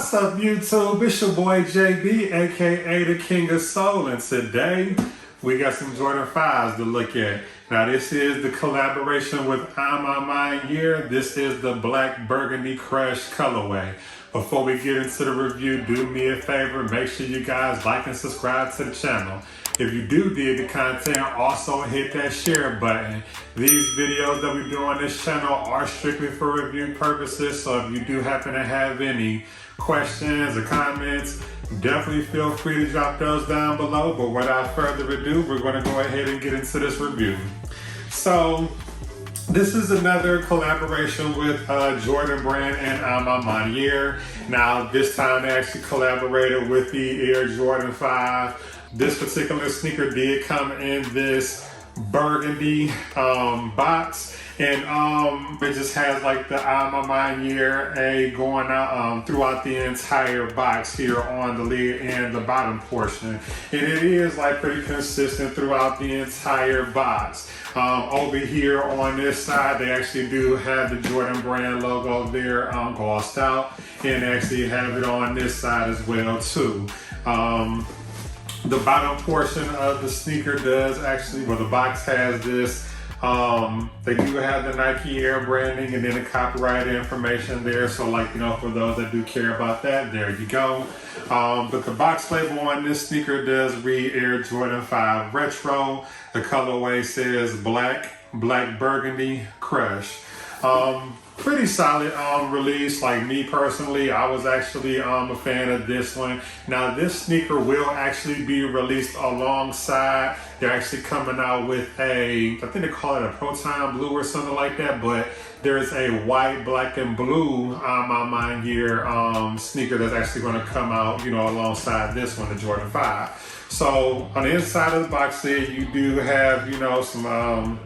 What's up, YouTube? It's your boy JB, aka the King of Soul, and today we got some Jordan 5s to look at. Now, this is the collaboration with Maniere. This is the Black Burgundy Crush colorway. Before we get into the review, do me a favor, make sure you guys like and subscribe to the channel. If you do dig the content, also hit that share button. These videos that we do on this channel are strictly for review purposes, so if you do happen to have any questions or comments, definitely feel free to drop those down below. But without further ado, we're going to go ahead and get into this review. So, this is another collaboration with Jordan brand and Maniere. Now, this time they actually collaborated with the Air Jordan 5. This particular sneaker did come in this burgundy box, and it just has like the Maniere A going out throughout the entire box here on the lid and the bottom portion, and it is like pretty consistent throughout the entire box. Over here on this side, they actually do have the Jordan brand logo there glossed out, and they actually have it on this side as well too. The bottom portion of the sneaker does actually, well, the box has this, they do have the Nike Air branding and then the copyright information there. So like, you know, for those that do care about that, there you go. But the box label on this sneaker does read Air Jordan 5 Retro. The colorway says Black Burgundy Crush. Pretty solid release. Like me personally, I was actually a fan of this one. Now this sneaker will actually be released alongside. They're actually coming out with a, I think they call it a Proton Blue or something like that, but there's a white, black, and blue Maniere sneaker that's actually going to come out, you know, alongside this one, the Jordan 5. So on the inside of the box there, you do have, you know, some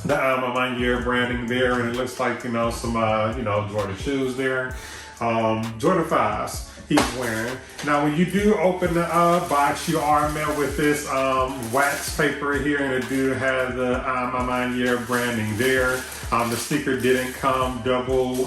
the Maniere branding there, and it looks like, you know, some you know, Jordan shoes there. Jordan 5s he's wearing. Now when you do open the box, you are met with this wax paper here, and it do have the Maniere branding there. The sticker didn't come double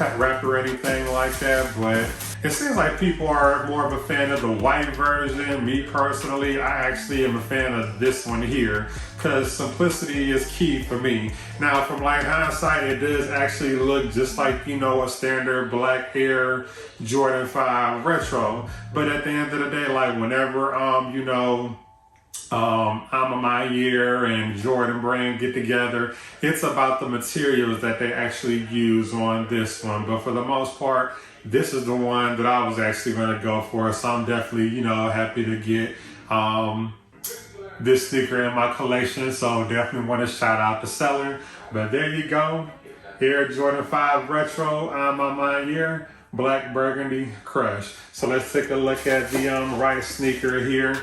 wrapped or anything like that, but it seems like people are more of a fan of the white version. Me personally, I actually am a fan of this one here because simplicity is key for me. Now, from like hindsight, it does actually look just like, you know, a standard black Air Jordan 5 Retro. But at the end of the day, like whenever, you know, Maniere and Jordan brand get together, it's about the materials that they actually use on this one. But for the most part, this is the one that I was actually going to go for. So I'm definitely, you know, happy to get this sneaker in my collection. So definitely want to shout out the seller. But there you go. Air Jordan 5 Retro Maniere Black Burgundy Crush. So let's take a look at the right sneaker here.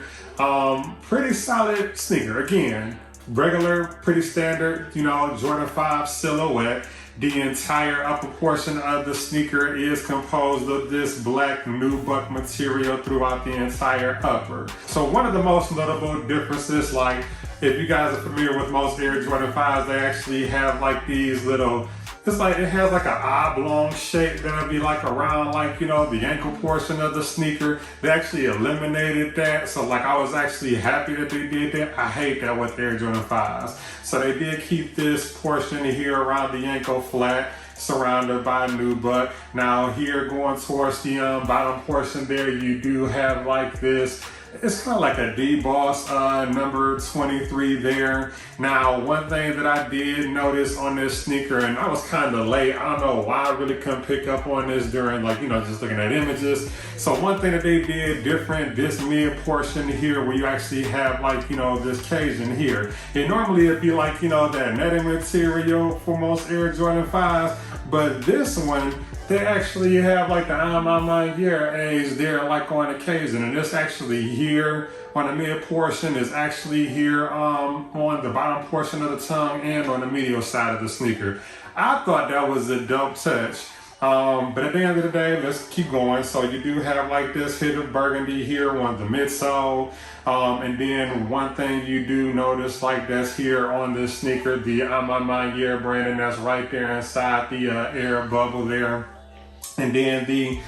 Pretty solid sneaker. Again, regular, pretty standard, you know, Jordan 5 silhouette. The entire upper portion of the sneaker is composed of this black nubuck material throughout the entire upper. So one of the most notable differences, like if you guys are familiar with most Air Jordan 5s, they actually have like these little, it's like it has like an oblong shape that'll be like around, like, you know, the ankle portion of the sneaker. They actually eliminated that, so like I was actually happy that they did that. I hate that with Air Jordan 5s. So they did keep this portion here around the ankle flat, surrounded by nubuck. Now here going towards the bottom portion there, you do have like this, it's kind of like a D-Boss number 23 there. Now, one thing that I did notice on this sneaker, and I was kind of late, I don't know why I really couldn't pick up on this during, like, you know, just looking at images. So one thing that they did different, this mid portion here where you actually have like, you know, this Cajun here. And normally it'd be like, you know, that netting material for most Air Jordan 5s, but this one, they actually have like the Maniere A's there like on occasion, and this actually here on the mid portion is actually here on the bottom portion of the tongue and on the medial side of the sneaker. I thought that was a dope touch. But at the end of the day, let's keep going. So you do have like this hit of burgundy here on the midsole. And then one thing you do notice like that's here on this sneaker, the Maniere branding that's right there inside the air bubble there. And then the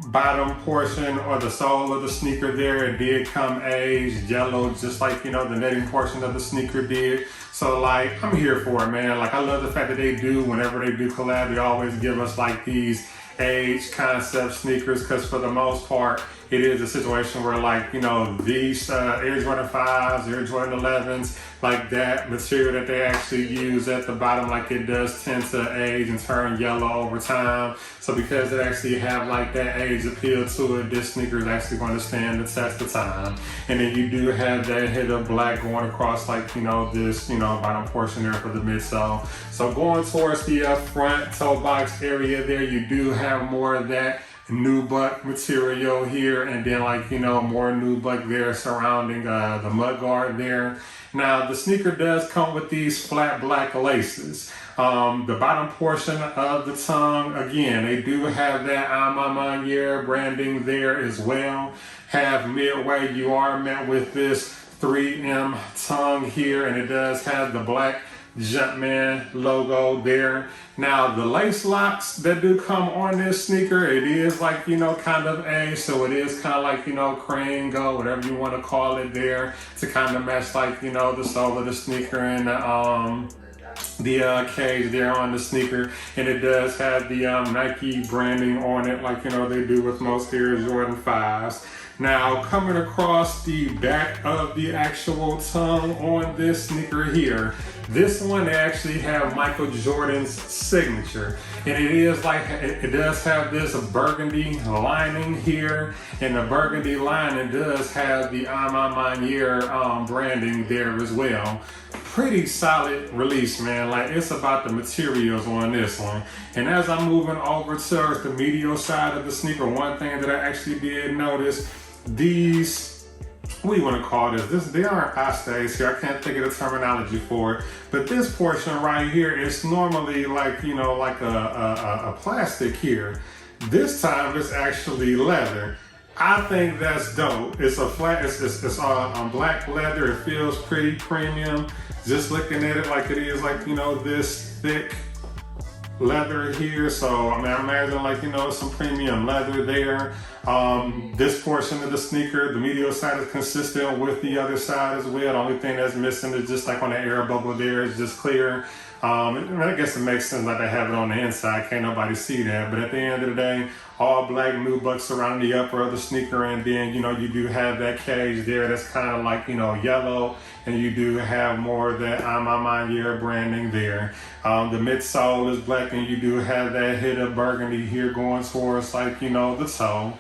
bottom portion or the sole of the sneaker there, it did come aged yellow, just like, the netting portion of the sneaker did. So like, I'm here for it, man. Like, I love the fact that they do, whenever they do collab, they always give us like these age concept sneakers, because for the most part, it is a situation where like, these Air Jordan 5s, Air Jordan 11s, like that material that they actually use at the bottom, like it does tend to age and turn yellow over time. So because it actually have like that age appeal to it, this sneaker is actually going to stand the test of time. And then you do have that hit of black going across like, this, bottom portion there for the midsole. So going towards the front toe box area there, you do have more of that nubuck material here, and then like, more nubuck there surrounding the mud guard there. Now the sneaker does come with these flat black laces. The bottom portion of the tongue, again, they do have that Maniere branding there as well. Have midway, you are met with this 3M tongue here, and it does have the black Jumpman logo there. Now the lace locks that do come on this sneaker, it is like, kind of a, so it is kind of like, cream gold, whatever you want to call it there, to kind of match like, the sole of the sneaker and the cage there on the sneaker. And it does have the Nike branding on it, like, they do with most Air Jordan 5s. Now, coming across the back of the actual tongue on this sneaker here, this one they actually have Michael Jordan's signature. And it is like, it does have this burgundy lining here, and the burgundy lining does have the Maniere branding there as well. Pretty solid release, man. Like, it's about the materials on this one. And as I'm moving over towards the medial side of the sneaker, one thing that I actually did notice, these, what do you want to call this? They aren't astas here. I can't think of the terminology for it. But this portion right here is normally like, like a plastic here. This time it's actually leather. I think that's dope. It's a flat, it's on black leather. It feels pretty premium. Just looking at it, like it is like, this thick leather here. So I mean, I imagine like, some premium leather there. This portion of the sneaker, the medial side, is consistent with the other side as well. The only thing that's missing is just like on the air bubble there, is just clear. I guess it makes sense that they have it on the inside. Can't nobody see that. But at the end of the day, all black nubucks around the upper of the sneaker, and then you do have that cage there that's kind of like yellow, and you do have more of that Maniere branding there. The midsole is black, and you do have that hit of burgundy here going towards like the toe.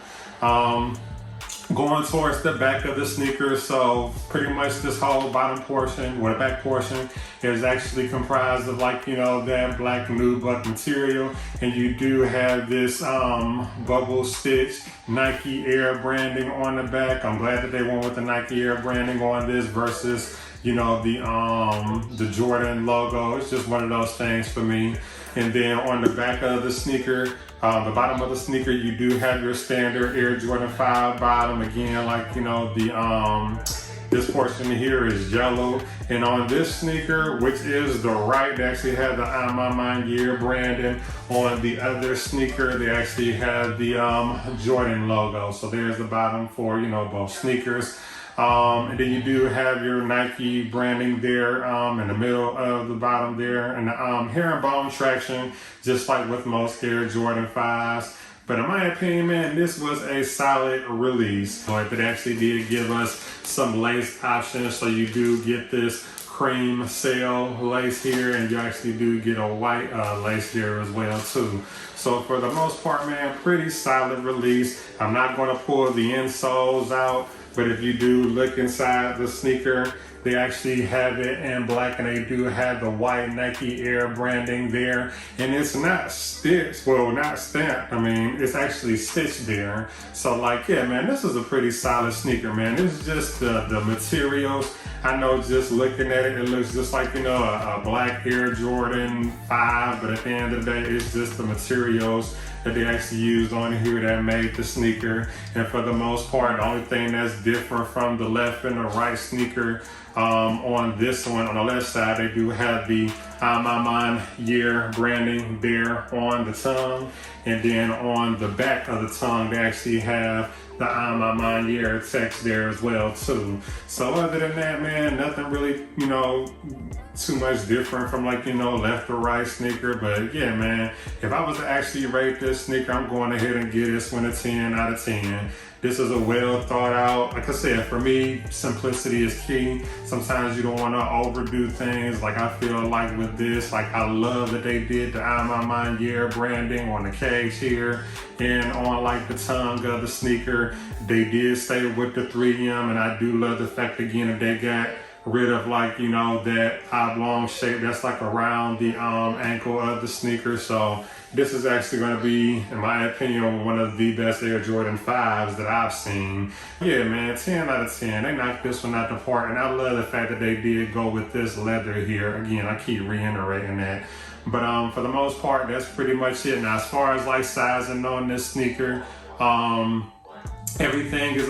Going towards the back of the sneaker, so pretty much this whole bottom portion, or the back portion, is actually comprised of like that black nubuck material, and you do have this bubble stitch Nike Air branding on the back. I'm glad that they went with the Nike Air branding on this versus the Jordan logo. It's just one of those things for me. And then on the back of the sneaker, the bottom of the sneaker, you do have your standard Air Jordan 5 bottom. Again, like, this portion here is yellow. And on this sneaker, which is the right, they actually have the Maniere branding. On the other sneaker, they actually have the Jordan logo. So there's the bottom for, both sneakers. And then you do have your Nike branding there in the middle of the bottom there, and the herringbone traction, just like with most Air Jordan 5s. But in my opinion, man, this was a solid release. But it actually did give us some lace options, so you do get this cream sail lace here, and you actually do get a white lace there as well too. So for the most part, man, pretty solid release. I'm not going to pull the insoles out, but if you do look inside the sneaker, they actually have it in black, and they do have the white Nike Air branding there. And it's not stitched, well, not stamped. I mean, it's actually stitched there. So like, yeah, man, this is a pretty solid sneaker, man. This is just the materials. I know just looking at it, it looks just like, a black Air Jordan 5, but at the end of the day, it's just the materials that they actually used on here that made the sneaker. And for the most part, the only thing that's different from the left and the right sneaker, on this one, on the left side, they do have the Maniere branding there on the tongue, and then on the back of the tongue they actually have the Maniere text there as well too. So other than that, man, nothing really, too much different from like, left or right sneaker. But yeah, man, if I was to actually rate this sneaker, I'm going ahead and give this one a 10 out of 10. This is a well thought out, like I said, for me, simplicity is key. Sometimes you don't want to overdo things. Like I feel like with this, like I love that they did the Maniere branding on the cage here and on like the tongue of the sneaker. They did stay with the 3M, and I do love the fact again that they got rid of like, that oblong shape that's like around the ankle of the sneaker. So this is actually going to be, in my opinion, one of the best Air Jordan 5s that I've seen. Yeah, man, 10 out of 10. They knocked this one out the park, and I love the fact that they did go with this leather here. Again, I keep reiterating that. But for the most part, that's pretty much it. Now, as far as like sizing on this sneaker, everything is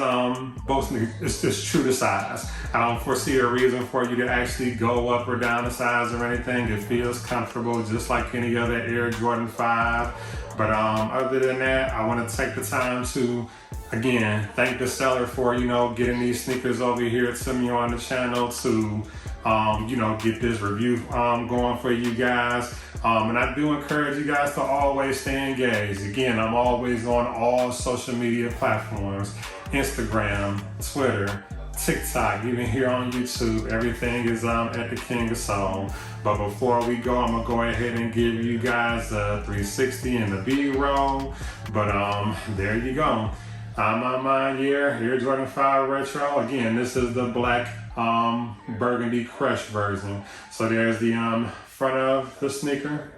both it's just true to size. I don't foresee a reason for you to actually go up or down the size or anything. It feels comfortable just like any other Air Jordan 5. But other than that, I want to take the time to again thank the seller for getting these sneakers over here to me on the channel to get this review going for you guys. And I do encourage you guys to always stay engaged. Again, I'm always on all social media platforms, Instagram, Twitter, TikTok, even here on YouTube. Everything is at the King of Soul. But before we go, I'm gonna go ahead and give you guys a 360 in the B-roll. But there you go. I'm on Maniere, Air Jordan 5 Retro. Again, this is the black burgundy crush version. So there's the front of the sneaker.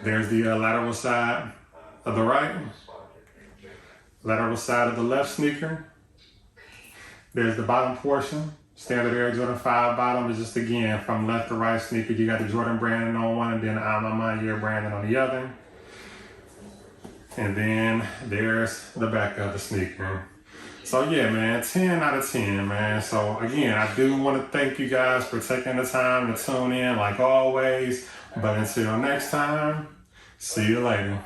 There's the lateral side of the right, lateral side of the left sneaker. There's the bottom portion. Standard Air Jordan 5 bottom is just again from left to right sneaker. You got the Jordan branding on one and then the Maniere branding on the other. And then there's the back of the sneaker. So yeah, man, 10 out of 10, man. So again, I do want to thank you guys for taking the time to tune in like always. But until next time, see you later.